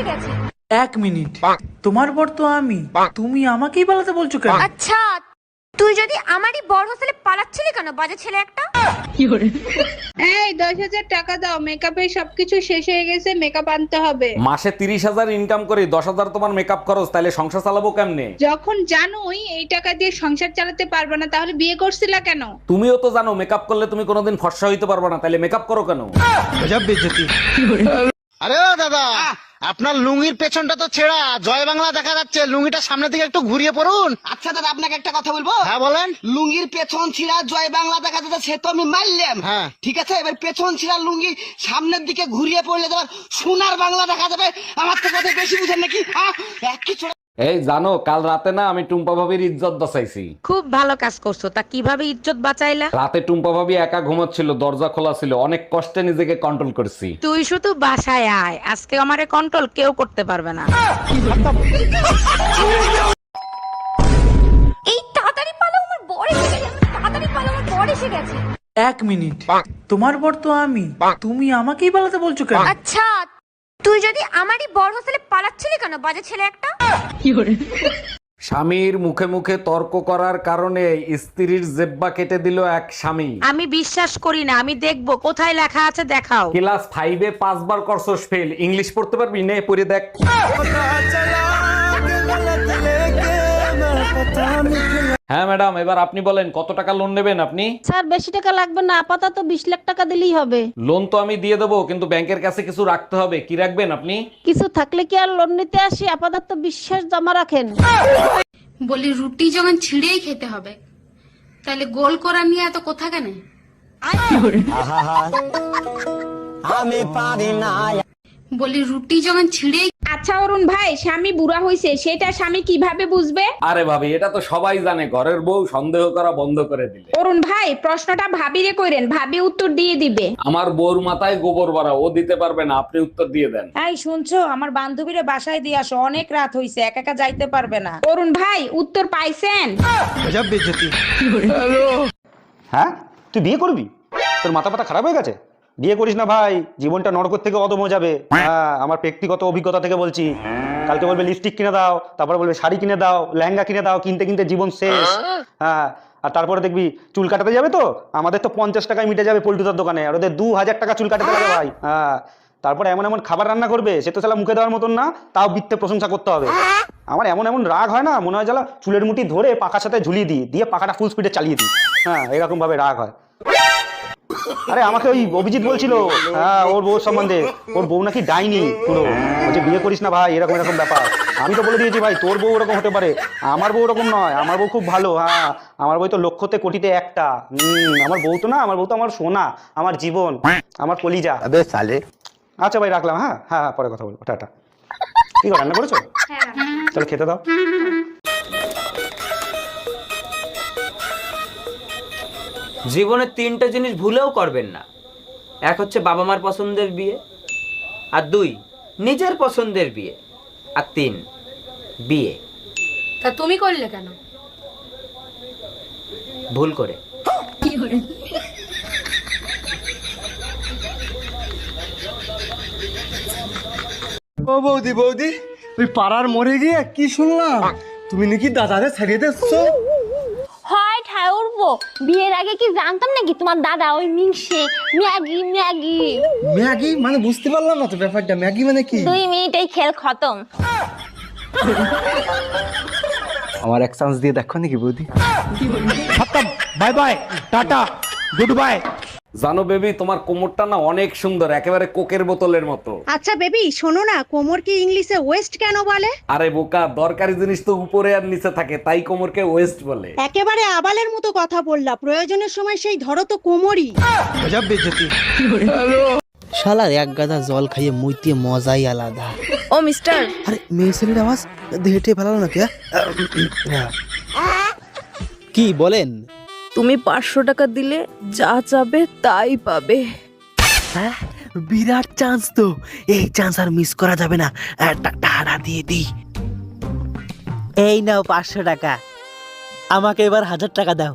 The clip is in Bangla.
গেছে। 1 মিনিট, তোমার বর তো আমি, তুমি আমাকেই পালাতে বলছো কেন? আচ্ছা, তুই যদি আমারই বর হোস্টেলে পালাচ্ছিলি কেন, বাজে ছেলে একটা? এই 10,000 টাকা দাও, মেকআপের সবকিছু শেষ হয়ে গেছে, মেকআপ আনতে হবে। মাসে 30,000 ইনকাম করি, 10,000 তোমার মেকআপ খরচ, তাইলে সংসার চালাবো কেমনে? যখন জানোই এই টাকা দিয়ে সংসার চালাতে পারবে না, তাহলে বিয়ে করছিলা কেন? তুমিও তো জানো মেকআপ করলে তুমি কোনোদিন ফর্সা হইতে পারবে না, তাইলে মেকআপ করো কেন? আরে ও দাদা, আপনার লুঙ্গির পেছনটা তো ছেঁড়া, জয় বাংলা দেখা যাচ্ছে, লুঙ্গিটা সামনের দিকে একটু ঘুরিয়ে পড়ুন। আচ্ছা দাদা, আপনাকে একটা কথা বলবো। হ্যাঁ বলেন। লুঙ্গির পেছন ছিঁড়া জয় বাংলা দেখা যাচ্ছে, সে তো আমি মারলাম। হ্যাঁ। ঠিক আছে, এবার পেছন ছিঁড়া লুঙ্গি সামনের দিকে ঘুরিয়ে পড়লে তোমার সোনার বাংলা দেখা যাবে। আমার তো কথা বেশি বুঝেন নাকি? একই ছোড়া। এই জানো, কাল রাতে না আমি টুম্পা ভাবির ইজ্জত বাঁচাইছি। খুব ভালো কাজ করছো। তা কিভাবে ইজ্জত বাঁচাইলা? রাতে টুম্পা ভাবি একা ঘুমাচ্ছিল, দরজা খোলা ছিল, অনেক কষ্টে নিজেকে কন্ট্রোল করছি। তুই শুধু বাসায় আয়, আজকে আমারে কন্ট্রোল কেউ করতে পারবে না। এই তাড়াতাড়ি পালো, আমার বর এসে গেছে। তাড়াতাড়ি পালো, আমার বর এসে গেছে। 1 মিনিট, তোমার বর তো আমি, তুমি আমাকেই পালাতে বলছো কেন? আচ্ছা, তুই যদি আমারই বর হোস্টেলে পালাচ্ছিলি কেন, বাজে ছেলে একটা? স্বামীর মুখে মুখে তর্ক করার কারণে স্ত্রীর জেব্বা কেটে দিল এক স্বামী। আমি বিশ্বাস করি না, আমি দেখবো কোথায় লেখা আছে, দেখাও। ক্লাস 5-এ 5 বার করছস ফেল, ইংলিশ পড়তে পারবি? নে পড়ে দেখ। হ্যাঁ ম্যাডাম, এবার আপনি বলেন কত টাকা লোন নেবেন আপনি? স্যার বেশি টাকা লাগবে না, আপাতত 20 লাখ টাকা দিলেই হবে। লোন তো আমি দিয়ে দেবো, কিন্তু ব্যাংকের কাছে কিছু রাখতে হবে। কি রাখবেন আপনি? কিছু থাকলে কি আর লোন নিতে আসি? আপাতত বিশ্বাস জমা রাখেন। বলি রুটি যখন ছিঁড়েই খেতে হবে, তাহলে গোল করা নিয়ে এত কথা কেন? আমি পারি না। বলি রুটি যখন ছিঁড়েই। আচ্ছা অরুণ ভাই, স্বামী বুড়া হয়েছে, সেটা স্বামী কিভাবে বুঝবে? আরে ভাবি, এটা তো সবাই জানে, ঘরের বউ সন্দেহ করা বন্ধ করে দিলে। অরুণ ভাই, প্রশ্নটা ভাবিরে কইরেন, ভাবি উত্তর দিয়ে দিবে। আমার বউর মাথায় গোবর ভরা, ও দিতে পারবে না, আপনি উত্তর দিয়ে দেন। এই শুনছো, আমার বান্ধবীরে বাসায় দিয়ে আসো, অনেক রাত হইছে, একা একা যাইতে পারবে না। অরুণ ভাই, উত্তর পাইছেন? হ্যাঁ, তুই বিয়ে করবি? তোর মাথা পাতা খারাপ হয়ে গেছে? বিয়ে করিস না ভাই, জীবনটা নরক থেকে অদম হয়ে যাবে। হ্যাঁ, আমার ব্যক্তিগত অভিজ্ঞতা থেকে বলছি। কালকে বলবে লিপস্টিক কিনে দাও, তারপরে বলবে শাড়ি কিনে দাও, লেহেঙ্গা কিনে দাও, কিনতে কিনতে জীবন শেষ। হ্যাঁ, আর তারপরে দেখবি চুল কাটাতে যাবে তো, আমাদের তো 50 টাকায় মিটে যাবে পল্টুদার দোকানে, আর ওদের 2000 টাকা চুল কাটাতে লাগে ভাই। হ্যাঁ, তারপরে এমন এমন খাবার রান্না করবে, সে তো শালা মুখে দেওয়ার মতন না, তাও বৃত্তে প্রশংসা করতে হবে। আমার এমন এমন রাগ হয় না, মনে হয় জ্বালা চুলের মুঠি ধরে পাখার সাথে ঝুলিয়ে দিই, দিয়ে পাখাটা ফুল স্পিডে চালিয়ে দিই। হ্যাঁ, এরকম ভাবে রাগ হয়। আরে আমাকে ওই অভিজিৎ বলছিল, হ্যাঁ, ওর বউ সম্বন্ধে, ওর বউ নাকি ডাইনি পুরো, বলছে বিয়ে করিস না ভাই, এরকম এরকম ব্যাপার। আমি তো বলে দিয়েছি ভাই, তোর বউ ওরকম হতে পারে, আমার বউ ওরকম নয়, আমার বউ খুব ভালো। হ্যাঁ, আমার বউ তো লক্ষতে কোটিতে একটা। আমার বউ তো না, আমার বউ তো আমার সোনা, আমার জীবন, আমার কলিজা। আচ্ছা ভাই, রাখলাম। হ্যাঁ হ্যাঁ, পরে কথা বলবো, টাটা। কি করে, রান্না করেছো? চলো খেতে দাও। জীবনে 3টে জিনিস ভুলেও করবেন না। 1 হচ্ছে বাবা মার পছন্দের বিয়ে, আর 2 নিজের পছন্দের বিয়ে, আর 3 বিয়ে। তা তুমি করলে কেন? ভুল করে। ও বৌদি, বৌদি, ওই পাড়ার মোড়ে গিয়ে কি শুনলাম, তুমি নাকি দাদারে ছাড়িয়ে দিচ্ছো? হয় ঠায় উঠবো, বিয়ের আগে কি জানতাম নাকি তোমার দাদা ওই মিংসে ম্যাগি ম্যাগি। ম্যাগি মানে? বুঝতে পারলাম না তো ব্যাপারটা, ম্যাগি মানে কি? 2 মিনিটেই খেল খতম। আমার এক চান্স দিয়ে দেখো নাকি বৌদি? Bye bye, tata, good bye. জানো বেবি, তোমার কোমরটা না অনেক সুন্দর, একেবারে কোকের বোতলের মতো। আচ্ছা বেবি, শোনো না, কোমরকে ইংলিশে ওয়েস্ট কেন বলে? আরে বোকা, দরকারি জিনিস তো উপরে আর নিচে থাকে, তাই কোমরকে ওয়েস্ট বলে। একেবারে আবালের মতো কথা বললা, প্রয়োজনের সময় সেই ধরো তো কোমরই। শালার এক গাদা জল খাইয়ে মুইতে মজাই আলাদা। ও মিস্টার, আরে মেয়ে ছেলের আওয়াজ হেঁটে ফেলালো নাকি? কি বলেন? তুমি 500 টাকা দিলে যা চাবে তাই পাবে। হ্যাঁ, বিরাট চান্স তো, এই চান্স আর মিস করা যাবে না। টাকা দিয়ে দিই। এই নাও 500 টাকা, আমাকে এবার 1000 টাকা দাও।